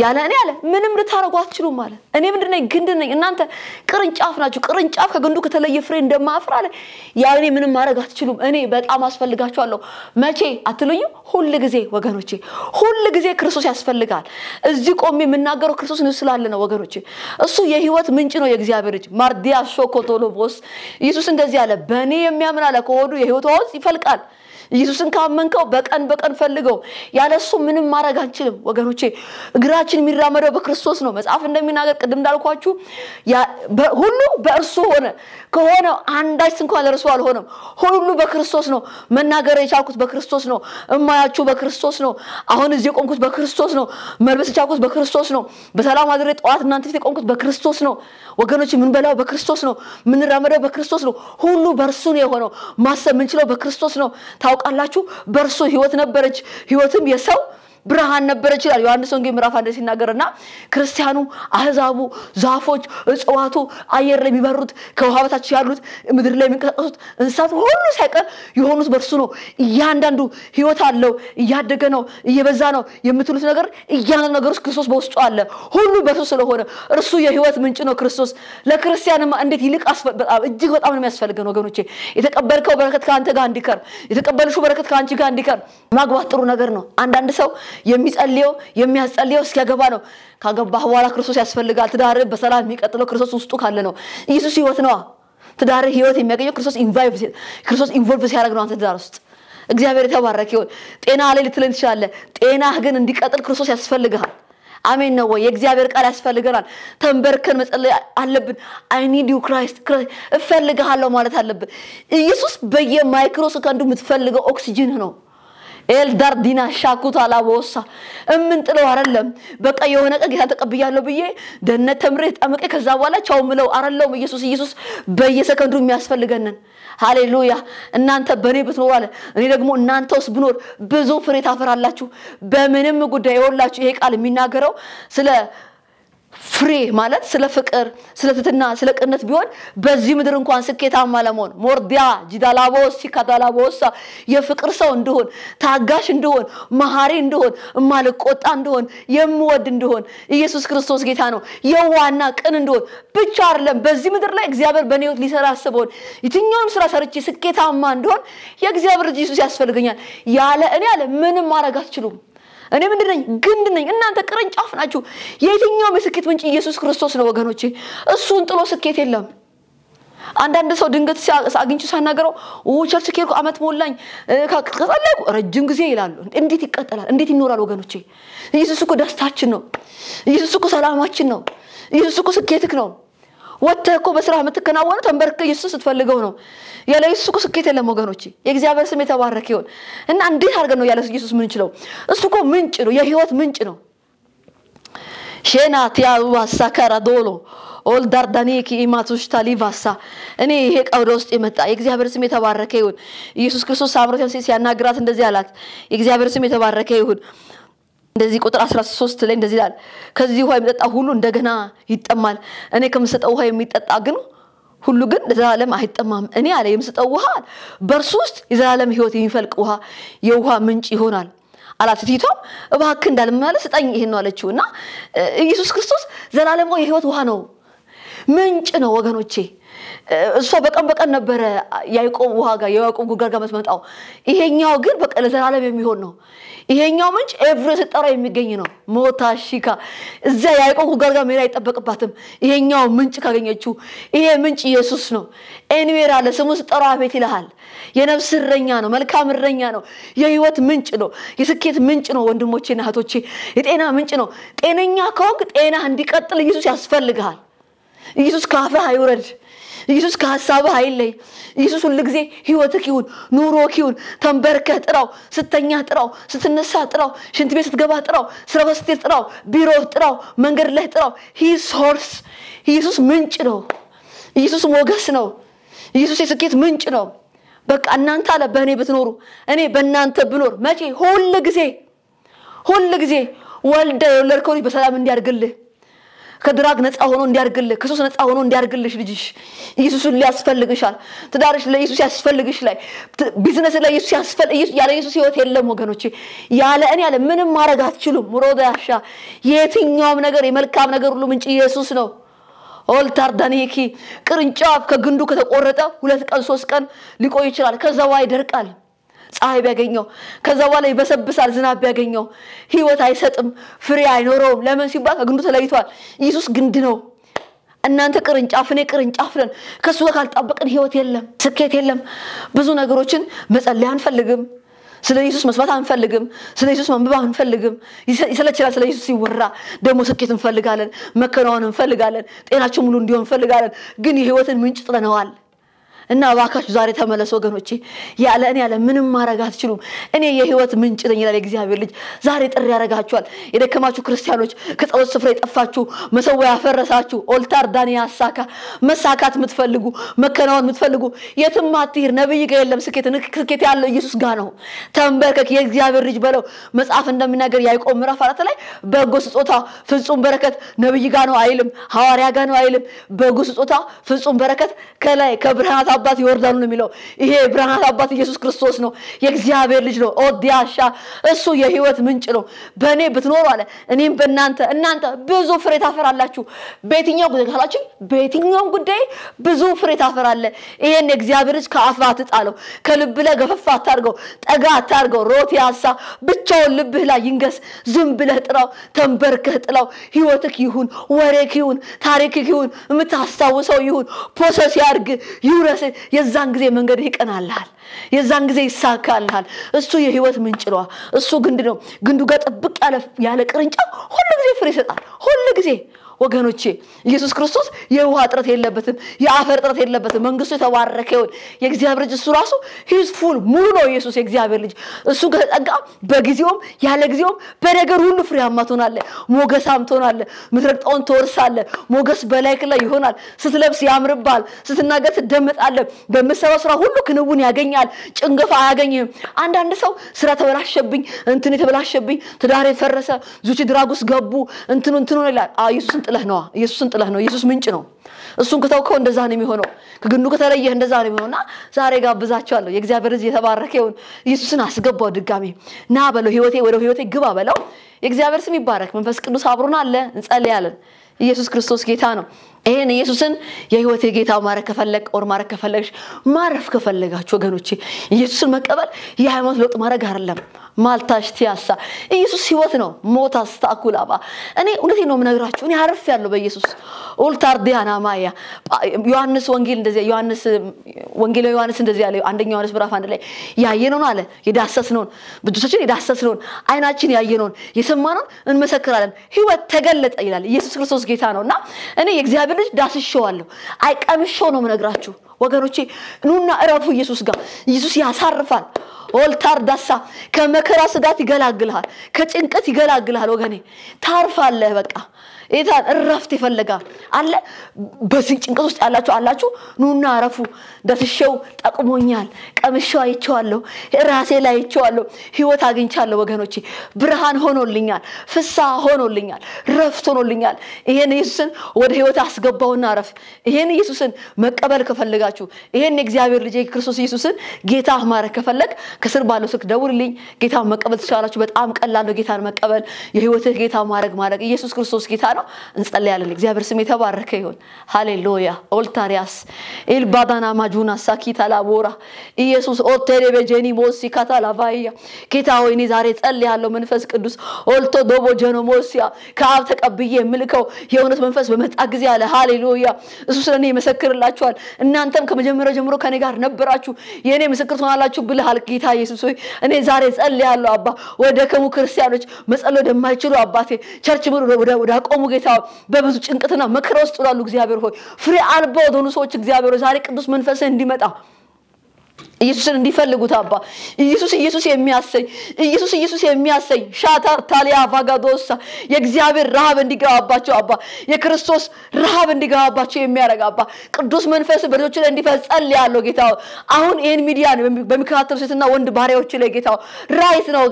ያለ እኔ አለ ምንም ልታረጉ አትችሉም አለ እኔ ምንድነኝ ግንድ ነኝ እናንተ ቅርንጫፍ ናችሁ ቅርንጫፍ ከግንዱ ከተለየ ፍሬ እንደማያፈራ አለ ያለ እኔ ምንም ማድረግ አትችሉም እኔ በጣም አስፈልጋችኋለሁ መቼ አትሉኝ ሁሉ ጊዜ ወገኖቼ ሁሉ ጊዜ ክርስቶስ ያስፈልጋል እዚህ ቆሜ የምናገረው ክርስቶስ ነው ስላለ ነው ወገኖቼ እሱ የህይወት ምንጭ ነው የእግዚአብሔር ልጅ ማርዲያ ሾኮቶሎቦስ ኢየሱስ እንደዚህ አለ በእኔ የሚያምን አለ ከሆዱ የህይወት ወንዝ ይፈልቃል ኢየሱስን ካመንከው በቀን ፈልገው ያለሱ ምንም ማድረግ አንችልም ወገኖቼ እግራችን የሚራመደው በክርስቶስ ነው መጽሐፍ እንደሚናገር ቅድም እንዳልኳችሁ ሁሉ በእርሱ ሆነ ከሆነ አንዳች እንኳን ለእርሱ አልሆነም ሁሉ በክርስቶስ ነው መናገር የቻልኩት በክርስቶስ ነው እማያችሁ በክርስቶስ ነው አሁን እዚህ ቆምኩት በክርስቶስ ነው መልበስ የቻልኩት በክርስቶስ ነው በሰላም አድሬ ጠዋት እናንተ ፊት ቆምኩት በክርስቶስ ነው ወገኖቼ ምን በላው በክርስቶስ ነው ምን ራመደው በክርስቶስ ነው ሁሉ በእርሱ ነው የሆነው ማሰብ ምን ችለው በክርስቶስ ነው ታውቃላችሁ በእርሱ ህይወት ነበረች ህይወትም የሰው ብርሃን ነበር ይችላል ዮሐንስ ወንጌል ምዕራፍ 1 ሲናገርና ክርስቲያኑ አህዛቡ ዛፎች እጽዋቱ አየር ላይ የሚበሩት ከውሃ በታች ያሉት ምድር ላይ የሚንቀሳቀሱት እንስሳት ሁሉ ሳይቀር የሆኑት በርሱ ነው እያንዳንዱ ህይወት አለው እያደገ ነው እየበዛ ነው የምትሉት ነገር እያንዳንዱ ነገር ክርስቶስ በውስጡ አለ ሁሉ በርሱ ስለሆነ እርሱ የህይወት ምንጭ ነው ክርስቶስ ለክርስቲያንማ እንዴት ይልቅ በጣም እጅግ በጣም ነው የሚያስፈልገው ወገኖቼ የተቀበልከው በረከት ካንተ ጋር እንዲቀር የተቀበልሽው በረከት ካንቺ ጋር እንዲቀር ማግባት ጥሩ ነገር ነው አንዳንድ ሰው የሚጸልየው የሚያጸልየው እስኪያገባ ነው ካገባህ በኋላ ክርስቶስ ያስፈልጋል ትዳር በሰላም የሚቀጥለው ክርስቶስ ውስጡ ካለ ነው ኢየሱስ ህይወት ነው ትዳር ህይወት የሚያገኘው ክርስቶስ ኢንቮልቭ ሲያደርግ ነው አንተ ትዳር ውስጥ እግዚአብሔር የተባረከ ይሁን ጤና ላይ ልትለን ትችላለህ ጤናህ ግን እንዲቀጥል ክርስቶስ ያስፈልጋል አሜን ነው ወይ የእግዚአብሔር ቃል ያስፈልገናል ተንበርከን መጸለይ አለብን I need you Christ እፈልግሃለሁ ማለት አለብን ኢየሱስ በየማይክሮ ሰከንዱ የምትፈልገው ኦክሲጅን ነው ኤልዳርዲና ሻኩታ ላቦሳ እምንጥለው አይደለም በቃ የሆነ ቀን ጌታ ተቀብያለሁ ብዬ ደህነት ተምሬ ተጠመቀ ከዛ በኋላ ቻው ምለው አይደለም ኢየሱስ በየሰከንዱ የሚያስፈልገንን ሃሌሉያ እናንተ በኔ ብትኖሩ አለ እኔ ደግሞ እናንተስ ብኖር ብዙ ፍሬ ታፈራላችሁ በምንም ጉዳይ ይወላችሁ ይሄ ቃል የሚናገረው ስለ ፍሬ ማለት ስለ ፍቅር ስለ ትትና ስለ ቅነት ቢሆን በዚህ ምድር እንኳን ስኬታማ ለመሆን ሞርዲያ ጂዳላቦስ ሲካዳላቦስ የፍቅር ሰው እንደሆን ታጋሽ እንደሆን መሐሪ እንደሆን ማልቆጣ እንደሆን የምወድ እንደሆን ኢየሱስ ክርስቶስ ጌታ ነው የዋና ቅን እንደሆን ብቻ አይደለም በዚህ ምድር ላይ እግዚአብሔር በኔ ህይወት ሊሰራ አስበውን የትኛውም ስራ ሰርቼ ስኬታማ እንደሆን የእግዚአብሔር ኢየሱስ ያስፈልገኛል ያለ እኔ ያለ ምንም ማድረግ አትችሉም እኔ ምንድነኝ ግንድ ነኝ እናንተ ቅርንጫፍ ናችሁ የትኛው መስከት ምንጭ ኢየሱስ ክርስቶስ ነው ወገኖቼ እሱን ጥሎ ስኬት የለም አንዳንድ ሰው ድንገት አግኝቹ ሳናገረው ቸርች ኬርኩ አመት ሞላኝ ከጸለይኩ ረጅም ጊዜ ይላሉ እንዴት ይቀጥላል እንዴት ይኖራል ወገኖቼ ኢየሱስ እኮ ደስታችን ነው ኢየሱስ እኮ ሰላማችን ነው ኢየሱስ እኮ ስኬትክ ነው ወጥተህ በስራ የምትከናወነው ተንበርከ ኢየሱስ ስትፈልገው ነው ያለ ኢየሱስ እኮ ስኬት የለም ወገኖቼ የእግዚአብሔር ስም የተባረከ ይሁን እና እንዴት አድርገን ነው ያለ ኢየሱስ ምን እንችለው እሱ እኮ ምንጭ ነው የህይወት ምንጭ ነው ሼና ቲያዋ ሳካራዶሎ ኦል ዳርዳኒኪ ኢማቱሽ ታሊቫሳ እኔ ይሄ ቀውደ ውስጥ የመጣ የእግዚአብሔር ስም የተባረከ ይሁን ኢየሱስ ክርስቶስ ሳምራዊትን ሲያናግራት እንደዚህ አላት የእግዚአብሔር ስም የተባረከ ይሁን እንደዚህ ቁጥር 13 ላይ እንደዚህ ይላል ከዚህ ውሃ የሚጠጣ ሁሉ እንደገና ይጠማል እኔ ከምሰጠው ውሃ የሚጠጣ ግን ሁሉ ግን ለዘላለም አይጠማም እኔ አለ የምሰጠው ውሃ በርሱ ውስጥ የዘላለም ህይወት የሚፈልቅ ውሃ የውሃ ምንጭ ይሆናል አላትቲቶ እባክህ እንዳልመለስ ስጠኝ ይሄን ነው አለችውና ኢየሱስ ክርስቶስ ዘላለም የህይወት ውሃ ነው ምንጭ ነው ወገኖቼ እሱ በቀን ነበር ያዕቆብ ውሃ ጋር የያዕቆብ ጉድጓድ ጋር መጥመጣው ይሄኛው ግን በቃ ለዘላለም የሚሆን ነው ይሄኛው ምንጭ ኤቭሪ ሰጠራ የሚገኝ ነው ሞታሺካ እዛ ያዕቆብ ጉድጓድ ጋር መሄድ አይጠበቅባትም ይሄኛው ምንጭ ካገኘችው ይሄ ምንጭ ኢየሱስ ነው ኤኒዌራ ለስሙ ሰጠራ ቤት ይልሃል የነፍስ እረኛ ነው መልካም እረኛ ነው የህይወት ምንጭ ነው የስኬት ምንጭ ነው ወንድሞቼና እህቶቼ የጤና ምንጭ ነው ጤነኛ ከሆንክ ጤና እንዲቀጥል ኢየሱስ ያስፈልጋል ኢየሱስ ካፍህ አይወረድ ኢየሱስ ከሐሳብህ አይለይ ኢየሱስ ሁሉ ጊዜ ህይወትክ ይሁን ኑሮክ ይሁን ተንበርከህ ጥራው ስተኛ ጥራው ስትነሳ ጥራው ሽንት ቤት ስትገባ ጥራው ስራ ስትሄድ ጥራው ቢሮ ጥራው መንገድ ላይ ጥራው ሂስ ሶርስ ኢየሱስ ምንጭ ነው ኢየሱስ ሞገስ ነው ኢየሱስ የስኬት ምንጭ ነው በቃ እናንተ አለ በእኔ ብትኖሩ እኔ በእናንተ ብኖር መቼ ሁሉ ጊዜ ወልደ የወለድከው ልጅ በሰላም እንዲያርግልህ ከድራግ ነፃ ሆኖ እንዲያርግልህ ከሱስ ነፃ ሆኖ እንዲያርግልሽ ልጅሽ ኢየሱስን ሊያስፈልግሻል ትዳርሽ ለኢየሱስ ያስፈልግሽ ላይ ቢዝነስ ላይ ኢየሱስ ኢየሱስ ያለ ኢየሱስ ህይወት የለም ወገኖቼ ያለ እኔ ያለ ምንም ማድረግ አትችሉም ሙሮዳሻ የትኛውም ነገር የመልካም ነገር ሁሉ ምንጭ ኢየሱስ ነው ኦልታር ዳኒኪ ቅርንጫፍ ከግንዱ ከተቆረጠ 2 ቀን 3 ቀን ሊቆይ ይችላል ከዛ ዋይ ደርቃል ፀሐይ ቢያገኘው ከዛ በኋላ ይበሰብሳል ዝናብ ቢያገኘው ህይወት አይሰጥም ፍሬ አይኖረውም ለምን ሲባል ከግንዱ ተለይቷል ኢየሱስ ግንድ ነው እናንተ ቅርንጫፍ እኔ ቅርንጫፍ ነን ከሱ ጋር ካልጣበቅን ህይወት የለም ስኬት የለም ብዙ ነገሮችን መጸለይ አንፈልግም ስለ ኢየሱስ መስማት አንፈልግም ስለ ኢየሱስ ማንበብ አንፈልግም ይሰለችላል ስለ ኢየሱስ ሲወራ ደሞ ስኬት እንፈልጋለን መከናወን እንፈልጋለን ጤናችን ሙሉ እንዲሆን እንፈልጋለን ግን የህይወትን ምንጭ ጥለነዋል እና ባካችሁ ዛሬ ተመለሱ ወገኖቼ ያለ እኔ ያለ ምንም ማረግ አትችሉም እኔ የህይወት ምንጭ ነኝ ይላል እግዚአብሔር ልጅ ዛሬ ጥሪ ያረጋችኋል የደከማችሁ ክርስቲያኖች ከጸሎት ስፍራ የጠፋችሁ መሰዊያ ያፈረሳችሁ ኦልታር ዳኒ ያሳካ መሳካት የምትፈልጉ መከናወን የምትፈልጉ የትም አትሄድ ነብይ ጋር የለም ስኬት ያለው ኢየሱስ ጋር ነው ተንበርከክ የእግዚአብሔር ልጅ በለው መጽሐፍ እንደሚናገር ያዕቆብ ምዕራፍ 4 ላይ በጎ ስጦታ ፍጹም በረከት ነብይ ጋር ነው አይልም ሐዋርያ ጋር ነው አይልም በጎ ስጦታ ፍጹም በረከት ከላይ ከብርሃናት አባት ይወርዳሉ ነው የሚለው ይሄ ብርሃናት አባት ኢየሱስ ክርስቶስ ነው የእግዚአብሔር ልጅ ነው ኦዲያሻ እሱ የህይወት ምንጭ ነው በእኔ ብትኖሩ አለ እኔም እናንተ ብዙ ፍሬ ታፈራላችሁ በየትኛው ጉዳይ ካላችሁ በየትኛው ጉዳይ ብዙ ፍሬ ታፈራለ ይሄን የእግዚአብሔር ልጅ ከአፍህ አትጣለው ከልብ ላይ ገፈፋ አታርገው ጠጋ አታርገው ሮቲያሳ ብቻውን ልብህ ላይ ይንገስ ዝም ብለህ ጥራው ተንበርከህ ጥላው ህይወትክ ይሁን ወሬክ ይሁን ታሪክክ ይሁን የምታስታውሰው ይሁን ፖሰስ ያርግ ይውረስ የዛን ጊዜ መንገድ ይቀናልሃል የዛን ጊዜ ይሳካልሃል እሱ የህይወት ምንጭ ነው እሱ ግንድ ነው ግንዱ ጋር ጥብቅ ያለ ቅርንጫፍ ሁሉ ጊዜ ፍሬ ይሰጣል ሁሉ ጊዜ ወገኖቼ ኢየሱስ ክርስቶስ የውሃ ጥረት የለበትም የአፈር ጥረት የለበትም መንግስቱ የተባረከ ይሁን የእግዚአብሔር ልጅ እሱ ራሱ ሂዝ ፉል ሙሉ ነው ኢየሱስ የእግዚአብሔር ልጅ እሱ ከተጠጋ በጊዜውም ያለ ጊዜውም በነገር ሁሉ ፍሬያማ ትሆናለህ ሞገሳም ትሆናለህ ምትረግጠውን ትወርሳለህ ሞገስ በላይክ ላይ ይሆናል ስትለብስ ያምርባል ስትናገር ትደመጣለህ በመሰራው ስራ ሁሉ ክንውን ያገኛል ጭንገፋ አያገኝም አንዳንድ ሰው ስራ ተበላሸብኝ እንትን የተበላሸብኝ ትዳሬ ፈረሰ ዙቺ ድራጉስ ገቡ እንትን ይላል ኢየሱስን ጥለህ ነው ኢየሱስ ምንጭ ነው እሱን ከተውከው እንደዛ ነው የሚሆነው ከግንዱ ከተለየህ እንደዛ ነው የሚሆነውና ዛሬ ጋብዛችኋለሁ የእግዚአብሔር ልጅ የተባረከ ይሁን ኢየሱስን አስገባው ድጋሚ ና በለው ወደ ህይወቴ ግባ በለው የእግዚአብሔር ስም ይባረክ መንፈስ ቅዱስ አብሮና አለ እንጸልያለን ኢየሱስ ክርስቶስ ጌታ ነው ይሄን ኢየሱስን የህይወቴ ጌታ ማረክ ከፈለክ ማረክ ከፈለግሽ ማረፍ ከፈለጋችሁ ወገኖቼ ኢየሱስን መቀበል የሃይማኖት ለውጥ ማረግ አይደለም ማልታሽ ቲያሳ ኢየሱስ ህይወት ነው ሞት አስተአኩላባ እኔ እውነቴን ነው የምነግራችሁ እኔ አርፍ ያለው በኢየሱስ ኦልታር ዲያና ማያ ዮሐንስ ወንጌል እንደዚህ ዮሐንስ እንደዚህ ያለው አንደኛ ዮሐንስ ምዕራፍ 1 ላይ ያየነውን አለ የዳሰስነውን ብዙዎቻችን የዳሰስነውን አይናችን ያየነውን የሰማነውን እንመሰክራለን ህይወት ተገለጠ ይላል ኢየሱስ ክርስቶስ ጌታ ነውና እኔ የእግዚአብሔር ልጅ ዳስሼዋለሁ አይቀምሼው ነው የምነግራችሁ ወገኖቼ ኑና እረፉ ኢየሱስ ጋር ኢየሱስ ያሳርፋል ኦልታር ዳሳ ከመከራ ስጋት ይገላግልሃል ከጭንቀት ይገላግልሃል ወገኔ ታርፋለህ በቃ ኢታን እረፍት ይፈልጋል አለ በዚህ ጭንቀት ውስጥ ያላችሁ ኑና አረፉ ዳስሼው ጠቅሞኛል ቀምሼው አይቼዋለሁ ራሴ ላይ አይቼዋለሁ ህይወት አግኝቻለሁ ወገኖቼ ብርሃን ሆኖልኛል ፍሳ ሆኖልኛል ረፍት ሆኖልኛል ይሄን ኢየሱስን ወደ ህይወት አስገባውና አረፍ ይሄን ኢየሱስን መቀበል ከፈለጋችሁ ይሄን የእግዚአብሔር ልጅ ክርስቶስ ኢየሱስን ጌታ ማረክ ከፈለክ ከስር ባለው ስልክ ደውልልኝ ጌታ መቀበል ትችላላችሁ በጣም ቀላል ነው ጌታን መቀበል የህይወትህ ጌታ ማረግ ኢየሱስ ክርስቶስ ጌታ ነው እንጸልያለን እግዚአብሔር ስም የተባረከ ይሁን ሃሌሉያ ኦልታሪያስ ኤልባዳና ማጁና ሳኪታ ላቦራ ኢየሱስ ኦቴሬ በጀኒ ሞሲካታ ላባያ ጌታ ሆይ እኔ ዛሬ ጸልያለሁ መንፈስ ቅዱስ ኦልቶ ዶቦ ጀኖ ሞሲያ ከአብ ተቀብዬ ምልከው የእውነት መንፈስ በመጣ ጊዜ አለ ሃሌሉያ እሱ ስለኔ ይመሰክርላችኋል እናንተም ከመጀመሪያው ጀምሮ ከኔ ጋር ነበራችሁ የኔ ምስክር ትሆናላችሁ ብለሃል ጌታ ኢየሱስ ሆይ እኔ ዛሬ ጸልያለሁ አባ ወደ ከሙ ክርስቲያኖች መጸለይ እንደማይችሉ አባቴ ቸርች ወደ አቆሙ ጌታ በብዙ ጭንቀትና መከራ ውስጥ ላሉ እግዚአብሔር ሆይ ፍሬ አልባ ወደሆኑ ሰዎች እግዚአብሔር ዛሬ ቅዱስ መንፈስ እንዲመጣ ኢየሱስን እንዲፈልጉት አባ ኢየሱስ የሚያሰኝ ሻታር ታሊያ ቫጋዶሳ የእግዚአብሔር ረሃብ እንዲገባባቸው አባ የክርስቶስ ረሃብ እንዲገባባቸው የሚያረጋ አባ ቅዱስ መንፈስ በልጆች ላይ እንዲፈጸል ያለው ጌታ አሁን ይሄን ሚዲያ በሚከታተሉ ሴትና ወንድ ባሪያዎች ላይ ጌታ ራይት ነው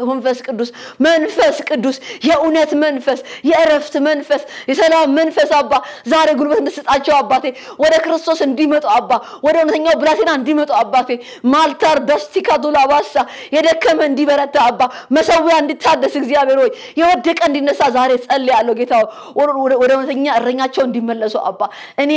መንፈስ ቅዱስ የእውነት መንፈስ የእረፍት መንፈስ የሰላም መንፈስ አባ ዛሬ ጉልበት እንድትሰጣቸው አባቴ ወደ ክርስቶስ እንዲመጡ አባ ወደ እውነተኛው ብላቴና እንዲመጡ አባቴ ማልታር ደስቲካ ዱላባሳ የደከመ እንዲበረታ አባ መሰዊያ እንዲታደስ እግዚአብሔር ሆይ የወደቀ እንዲነሳ ዛሬ ጸልያለሁ ጌታ ወደ እውነተኛ እረኛቸው እንዲመለሱ አባ እኔ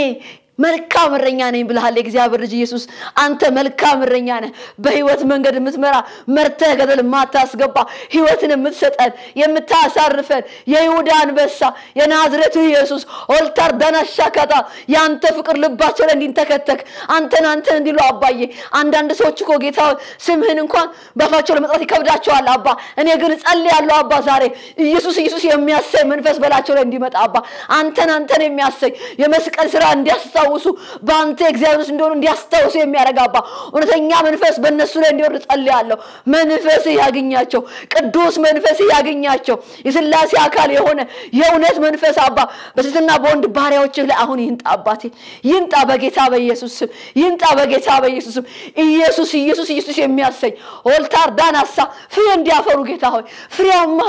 መልካም እረኛ ነኝ ብለሃል እግዚአብሔር ልጅ ኢየሱስ አንተ መልካም እረኛ ነህ በህይወት መንገድ የምትመራ መርተህ ገደል ማታስገባ ህይወትን የምትሰጠን የምታሳርፈን የይሁዳ አንበሳ የናዝሬቱ ኢየሱስ ኦልታር ዳናሻካታ ያንተ ፍቅር ልባቸው ላይ እንዲንተከተክ አንተን እንዲሉ አባዬ አንዳንድ ሰዎች እኮ ጌታ ስምህን እንኳን በአፋቸው ለመጥራት ይከብዳቸዋል አባ እኔ ግን ጸልያለሁ አባ ዛሬ ኢየሱስ የሚያሰኝ መንፈስ በላቸው ላይ እንዲመጣ አባ አንተን የሚያሰኝ የመስቀል ስራ እንዲያስታ እንዲያስታውሱ ባንተ እግዚአብሔር እንደሆነ እንዲያስታውሱ የሚያረጋባ እውነተኛ መንፈስ በእነሱ ላይ እንዲወርድ ጸልያለሁ መንፈስ ያገኛቸው ቅዱስ መንፈስ ያገኛቸው የሥላሴ አካል የሆነ የእውነት መንፈስ አባ በስትና በወንድ ባሪያዎችህ ላይ አሁን ይንጣ አባቴ ይንጣ በጌታ በኢየሱስ ስም ይንጣ በጌታ በኢየሱስ ስም ኢየሱስ ኢየሱስ ኢየሱስ የሚያሰኝ ኦልታር ዳናሳ ፍሬ እንዲያፈሩ ጌታ ሆይ ፍሬያማ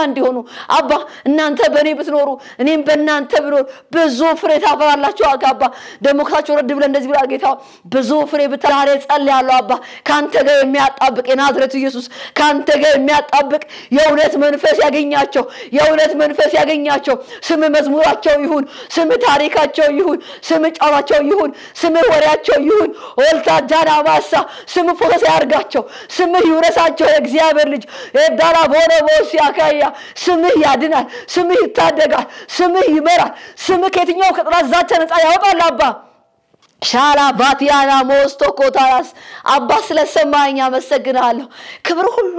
እንዲሆኑ አባ እናንተ በእኔ ብትኖሩ እኔም በእናንተ ብኖር ብዙ ፍሬ ታፈራላችሁ አባ ደሞክራቸው ረድ ብለ እንደዚህ ብላ ጌታ ብዙ ፍሬ ብታሬ ጸልያለሁ አባ ካንተ ጋር የሚያጣብቅ የናዝሬቱ ኢየሱስ ካንተ ጋር የሚያጣብቅ የእውነት መንፈስ ያገኛቸው ስም መዝሙራቸው ይሁን ስም ታሪካቸው ይሁን ስም ጫዋቸው ይሁን ስም ወሬያቸው ይሁን ኦልታ ጃናባሳ ስም ፎከስ ያርጋቸው ስም ይውረሳቸው እግዚአብሔር ልጅ ዳራ ቦኖቦስ ያካያ ስም ያድናል ስም ይታደጋል ስም ይመራል ስም ከየትኛው ከጥራት ዛቻ ነፃ ያወጣል አባ ሻላ ባቲያና ሞስቶኮታራስ አባ ስለሰማኛ መሰግናለሁ ክብር ሁሉ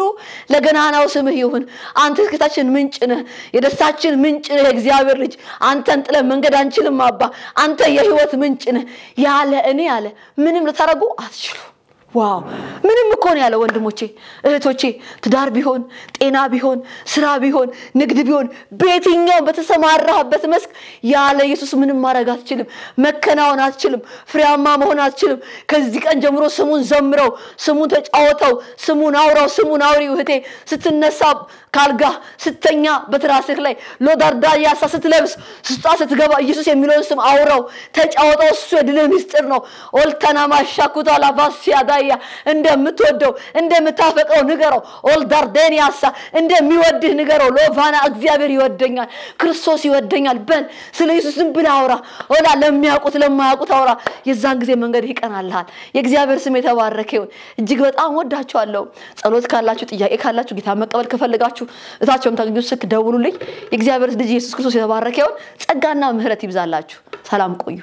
ለገናናው ስምህ ይሁን አንተ ከታችን ምንጭ ነህ የደስታችን ምንጭ ነህ እግዚአብሔር ልጅ አንተን ጥለ መንገድ አንችልም አባ አንተ የህይወት ምንጭ ነህ ያለ እኔ ያለ ምንም ልታረጉ አትችሉ ዋው ምንም እኮ ነው ያለው ወንድሞቼ እህቶቼ ትዳር ቢሆን ጤና ቢሆን ስራ ቢሆን ንግድ ቢሆን በየትኛው በተሰማራህበት መስክ ያለ ኢየሱስ ምንም ማድረግ አትችልም መከናወን አትችልም ፍሬያማ መሆን አትችልም ከዚህ ቀን ጀምሮ ስሙን ዘምረው ስሙን ተጫወተው ስሙን አውራው ስሙን አውሪው እህቴ ስትነሳ ካልጋ ስተኛ በትራስህ ላይ ሎዳርዳያ ስትለብስ ስትገባ ኢየሱስ የሚለውን ስም አውራው ተጫወተው እሱ የድል ምስጢር ነው ኦልታና ማሻኩታ ላቫሲያዳያ እንደምትወደው እንደምታፈቀው ንገረው ኦልዳርዴኒያሳ እንደሚወድህ ንገረው ሎቫና እግዚአብሔር ይወደኛል ክርስቶስ ይወደኛል በል ስለ ኢየሱስም ብላ አውራ ኦላ ለማያውቁት አውራ የዛን ጊዜ መንገድ ይቀናልሃል የእግዚአብሔር ስም የተባረከ ይሁን እጅግ በጣም ወዳችኋለሁ ጸሎት ካላችሁ ጥያቄ ካላችሁ ጌታ መቀበል ከፈለጋችሁ እታቸውም ታግኙ ስልክ ደውሉልኝ የእግዚአብሔር ልጅ ኢየሱስ ክርስቶስ የተባረከ ይሁን ጸጋና ምህረት ይብዛላችሁ ሰላም ቆዩ